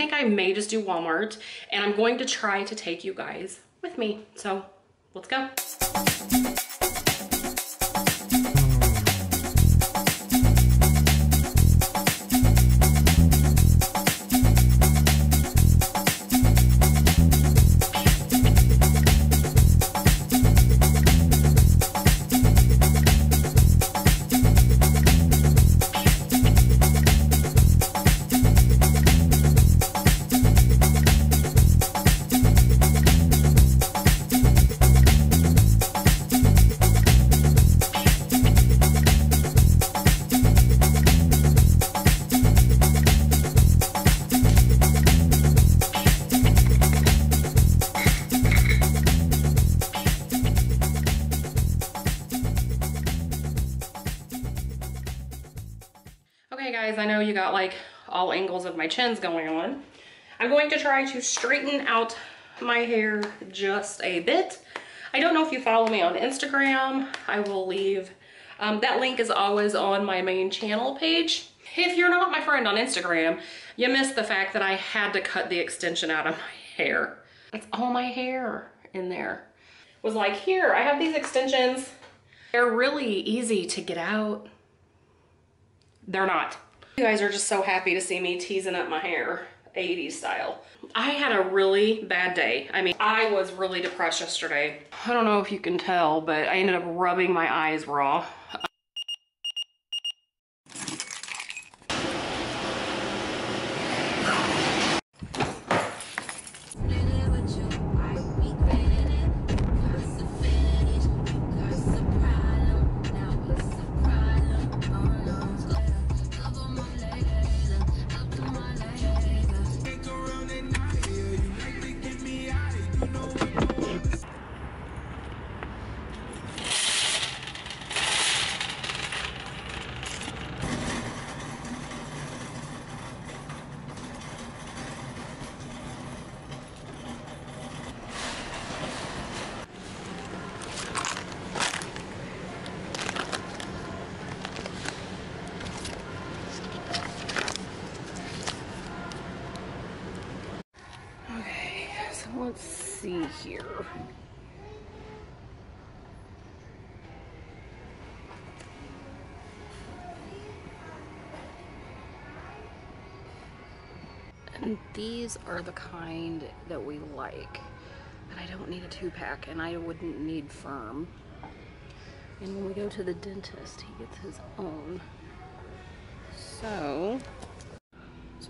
think I may just do Walmart, and I'm going to try to take you guys with me. So let's go. Okay guys, I know you got like all angles of my chins going on. I'm going to try to straighten out my hair just a bit. I don't know if you follow me on Instagram. I will leave, that link is always on my main channel page. If you're not my friend on Instagram, you missed the fact that I had to cut the extension out of my hair. That's all my hair in there. It was like, here, I have these extensions. They're really easy to get out. They're not. You guys are just so happy to see me teasing up my hair, 80s style. I had a really bad day. I mean, I was really depressed yesterday. I don't know if you can tell, but I ended up rubbing my eyes raw. Let's see here. And these are the kind that we like. And I don't need a 2-pack, and I wouldn't need firm. And when we go to the dentist, he gets his own. So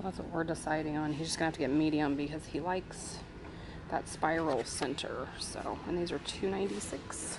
that's what we're deciding on. He's just gonna have to get medium because he likes that spiral center. So, and these are $2.96.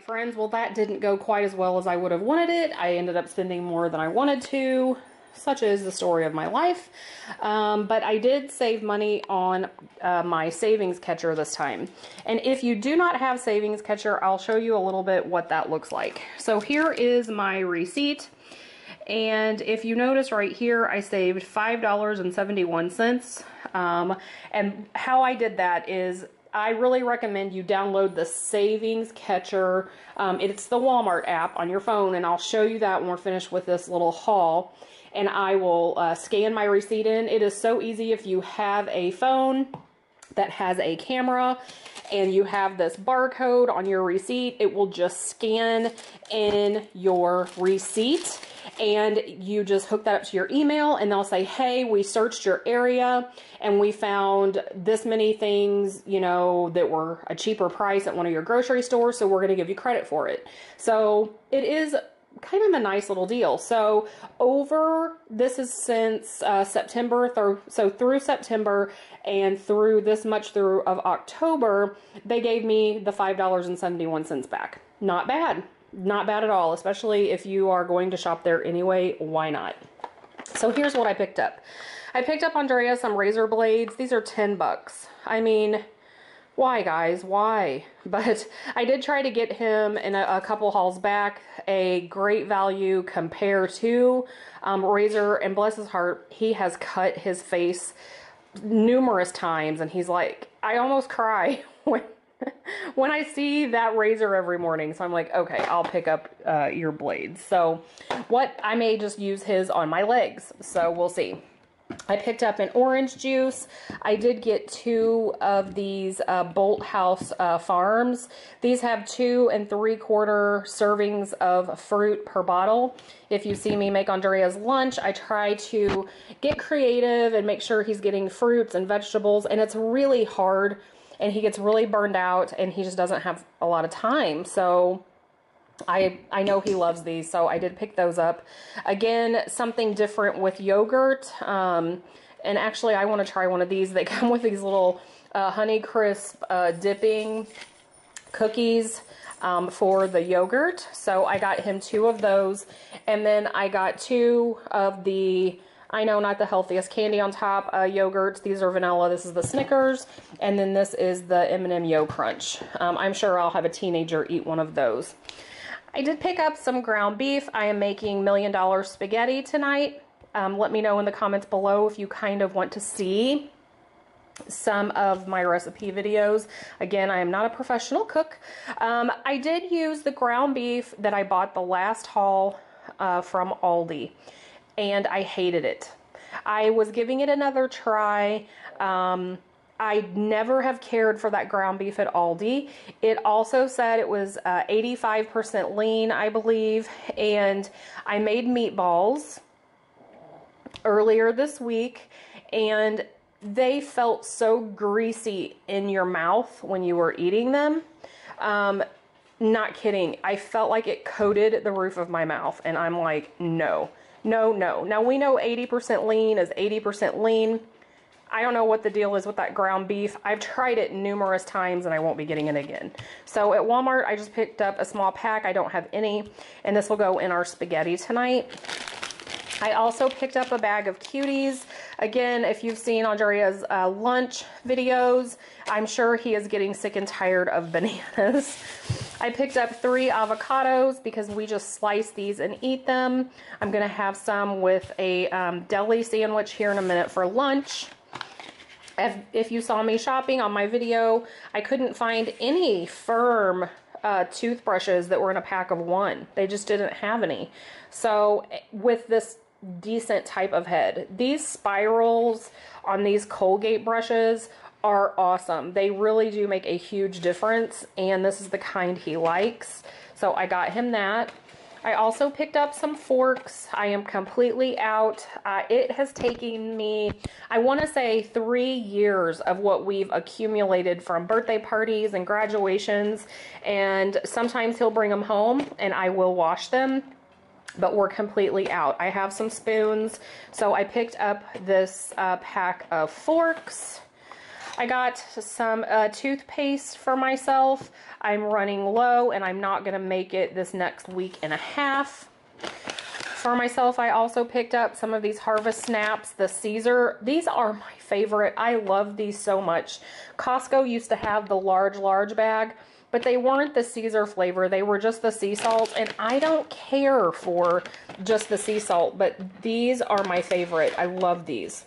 Friends, well, that didn't go quite as well as I would have wanted it. I ended up spending more than I wanted to, such is the story of my life. But I did save money on my savings catcher this time. And if you do not have savings catcher, I'll show you a little bit what that looks like. So here is my receipt. And if you notice right here, I saved $5.71. And how I did that is I really recommend you download the Savings Catcher. It's the Walmart app on your phone, and I'll show you that when we're finished with this little haul. And I will scan my receipt in. It is so easy if you have a phone that has a camera, and you have this barcode on your receipt, it will just scan in your receipt, and you just hook that up to your email, and they'll say, hey, we searched your area and we found this many things, you know, that were a cheaper price at one of your grocery stores, so we're going to give you credit for it. So it is kind of a nice little deal. So this is since September, through September and through this much through of October, they gave me the $5.71 back. Not bad. Not bad at all, especially if you are going to shop there anyway. Why not? So here's what I picked up. I picked up Andrea some razor blades. These are 10 bucks. I mean, why, guys? Why? But I did try to get him in a couple hauls back a great value compared to razor, and bless his heart, he has cut his face numerous times, and he's like, I almost cry when I see that razor every morning. So I'm like, okay, I'll pick up your blades. So I may just use his on my legs. So we'll see. I picked up an orange juice. I did get 2 of these Bolt House Farms. These have 2 3/4 servings of fruit per bottle. If you see me make Andrea's lunch, I try to get creative and make sure he's getting fruits and vegetables, and it's really hard, and he gets really burned out, and he just doesn't have a lot of time. So I know he loves these, so I did pick those up. Again, something different with yogurt. And actually, I want to try one of these. They come with these little Honey Crisp dipping cookies for the yogurt. So I got him 2 of those. And then I got 2 of the, I know, not the healthiest candy on top yogurts. These are vanilla. This is the Snickers. And then this is the M&M Yo Crunch. I'm sure I'll have a teenager eat one of those. I did pick up some ground beef. I am making $1 Million spaghetti tonight. Let me know in the comments below if you kind of want to see some of my recipe videos. Again, I am not a professional cook. I did use the ground beef that I bought the last haul from Aldi, and I hated it. I was giving it another try. I never have cared for that ground beef at Aldi. It also said it was 85% lean, I believe, and I made meatballs earlier this week, and they felt so greasy in your mouth when you were eating them. Not kidding. I felt like it coated the roof of my mouth, and I'm like, no, no, no. Now, we know 80% lean is 80% lean. I don't know what the deal is with that ground beef. I've tried it numerous times, and I won't be getting it again. So at Walmart, I just picked up a small pack. I don't have any, and this will go in our spaghetti tonight. I also picked up a bag of cuties. Again, if you've seen Andrea's lunch videos, I'm sure he is getting sick and tired of bananas. I picked up 3 avocados because we just slice these and eat them. I'm going to have some with a deli sandwich here in a minute for lunch. If you saw me shopping on my video, I couldn't find any firm toothbrushes that were in a pack of 1. They just didn't have any. So with this decent type of head, these spirals on these Colgate brushes are awesome. They really do make a huge difference, and this is the kind he likes. So I got him that. I also picked up some forks. I am completely out. It has taken me, I want to say, 3 years of what we've accumulated from birthday parties and graduations, and sometimes he'll bring them home and I will wash them, but we're completely out. I have some spoons, so I picked up this pack of forks. I got some toothpaste for myself. I'm running low, and I'm not going to make it this next week and a half. For myself, I also picked up some of these Harvest Snaps, the Caesar. These are my favorite. I love these so much. Costco used to have the large bag, but they weren't the Caesar flavor. They were just the sea salt, and I don't care for just the sea salt, but these are my favorite. I love these.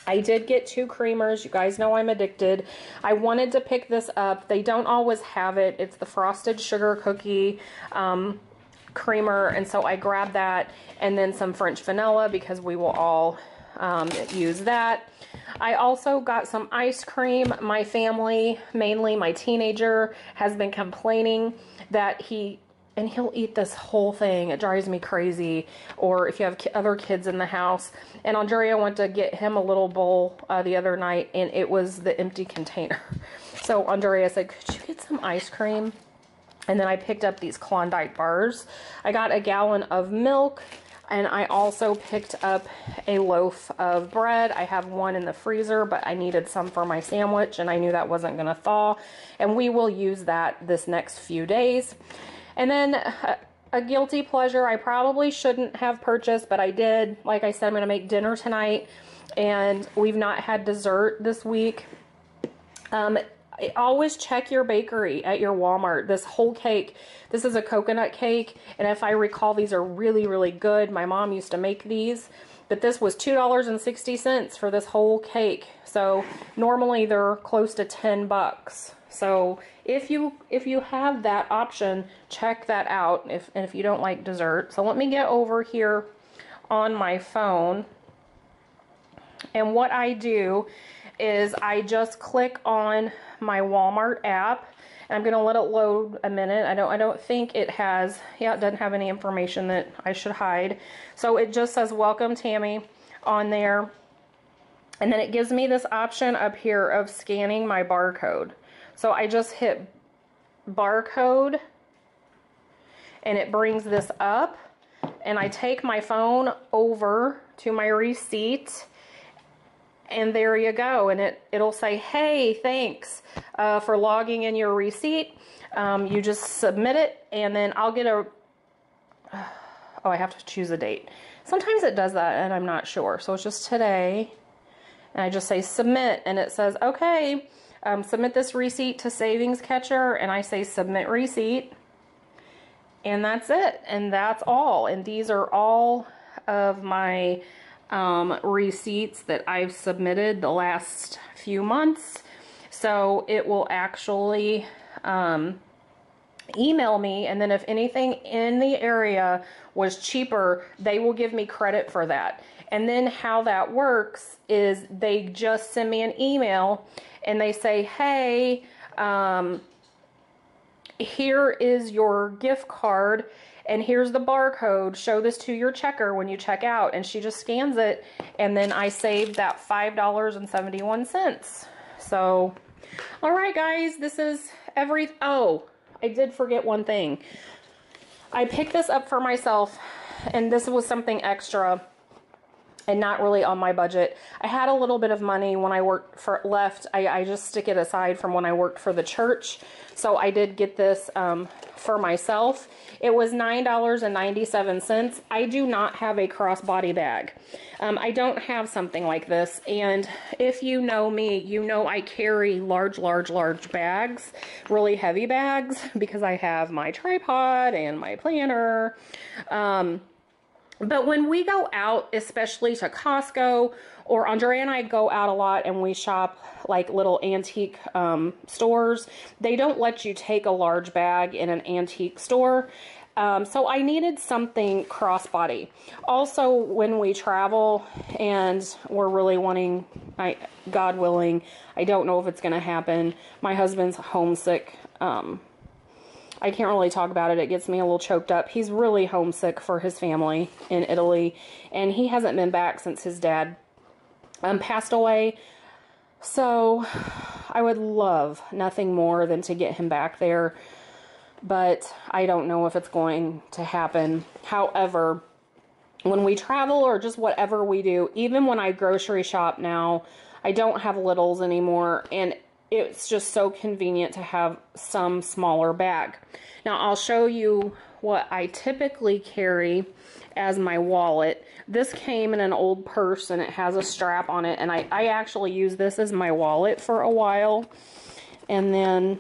I did get 2 creamers. You guys know I'm addicted. I wanted to pick this up. They don't always have it. It's the frosted sugar cookie creamer, and so I grabbed that, and then some French vanilla because we will all use that. I also got some ice cream. My family, mainly my teenager, has been complaining that he'll eat this whole thing. It drives me crazy. Or if you have other kids in the house. And Andrea went to get him a little bowl the other night, and it was the empty container. So Andrea said, could you get some ice cream? And then I picked up these Klondike bars. I got a gallon of milk, and I also picked up a loaf of bread. I have one in the freezer, but I needed some for my sandwich, and I knew that wasn't going to thaw. And we will use that this next few days. And then a guilty pleasure I probably shouldn't have purchased, but I did. Like I said, I'm going to make dinner tonight, and we've not had dessert this week. Always check your bakery at your Walmart. This whole cake, this is a coconut cake, and if I recall, these are really, really good. My mom used to make these, but this was $2.60 for this whole cake. So normally they're close to 10 bucks. So if you have that option, check that out if you don't like dessert. So let me get over here on my phone, and what I do is I just click on my Walmart app, and I'm going to let it load a minute. I don't think it has, yeah, it doesn't have any information that I should hide. So it just says welcome Tammy on there, and then it gives me this option up here of scanning my barcode. So I just hit barcode, and it brings this up, and I take my phone over to my receipt, and there you go. And it'll say, hey, thanks for logging in your receipt. You just submit it, and then I'll get a, oh, I have to choose a date. Sometimes it does that, and I'm not sure. So it's just today, and I just say submit, and it says, okay, submit this receipt to Savings Catcher, and I say submit receipt, and that's it, and that's all. And these are all of my receipts that I've submitted the last few months. So it will actually email me, and then if anything in the area was cheaper, they will give me credit for that. And then how that works is they just send me an email, and they say, hey, here is your gift card, and here's the barcode. Show this to your checker when you check out. And she just scans it, and then I saved that $5.71. So, all right, guys, this is oh, I did forget one thing. I picked this up for myself, and this was something extra and not really on my budget. I had a little bit of money when I worked for left. I just stick it aside from when I worked for the church. So I did get this for myself. It was $9.97. I do not have a crossbody bag. I don't have something like this. And if you know me, you know I carry large bags, really heavy bags, because I have my tripod and my planner. But when we go out, especially to Costco, or Andrea and I go out a lot and we shop like little antique stores, they don't let you take a large bag in an antique store. So I needed something crossbody. Also, when we travel and we're really wanting, God willing, I don't know if it's going to happen. My husband's homesick. I can't really talk about it. It gets me a little choked up. He's really homesick for his family in Italy, and he hasn't been back since his dad passed away. So I would love nothing more than to get him back there, but I don't know if it's going to happen. However, when we travel or just whatever we do, even when I grocery shop now, I don't have littles anymore, and it's just so convenient to have some smaller bag. Now I'll show you what I typically carry as my wallet. This came in an old purse, and it has a strap on it, and I actually used this as my wallet for a while. And then,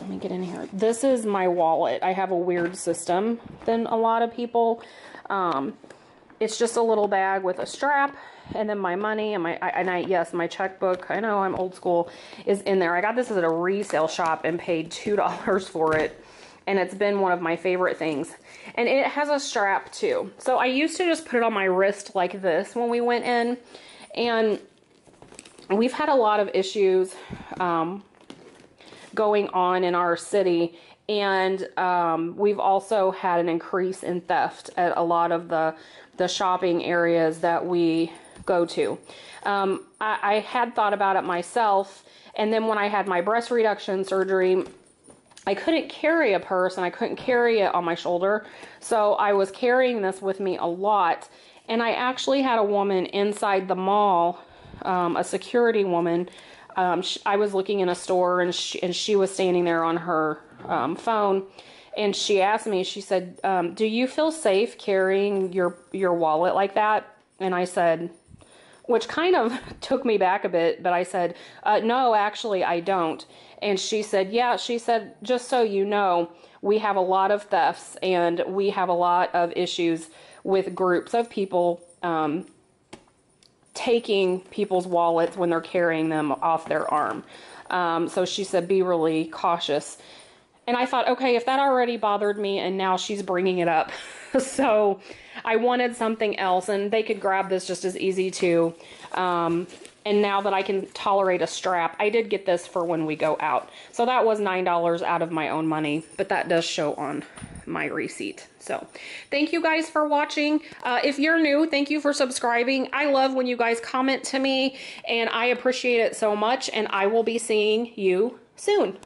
let me get in here. This is my wallet. I have a weird system than a lot of people. It's just a little bag with a strap, and then my money and yes, my checkbook, I know I'm old school, is in there. I got this at a resale shop and paid $2 for it. and it's been one of my favorite things. And it has a strap too. So I used to just put it on my wrist like this when we went in, and we've had a lot of issues going on in our city, and we've also had an increase in theft at a lot of the shopping areas that we go to. I had thought about it myself, and then when I had my breast reduction surgery, I couldn't carry a purse and I couldn't carry it on my shoulder, so I was carrying this with me a lot. And I actually had a woman inside the mall, a security woman. I was looking in a store, and she was standing there on her phone, and she asked me, she said, do you feel safe carrying your wallet like that? And I said, which kind of took me back a bit, but I said, no, actually I don't. And she said, yeah, she said, just so you know, we have a lot of thefts, and we have a lot of issues with groups of people taking people's wallets when they're carrying them off their arm. So she said, be really cautious. And I thought, okay, if that already bothered me and now she's bringing it up. So I wanted something else, and they could grab this just as easy too. And now that I can tolerate a strap, I did get this for when we go out. So that was $9 out of my own money, but that does show on my receipt. So thank you guys for watching. If you're new, thank you for subscribing. I love when you guys comment to me, and I appreciate it so much, and I will be seeing you soon.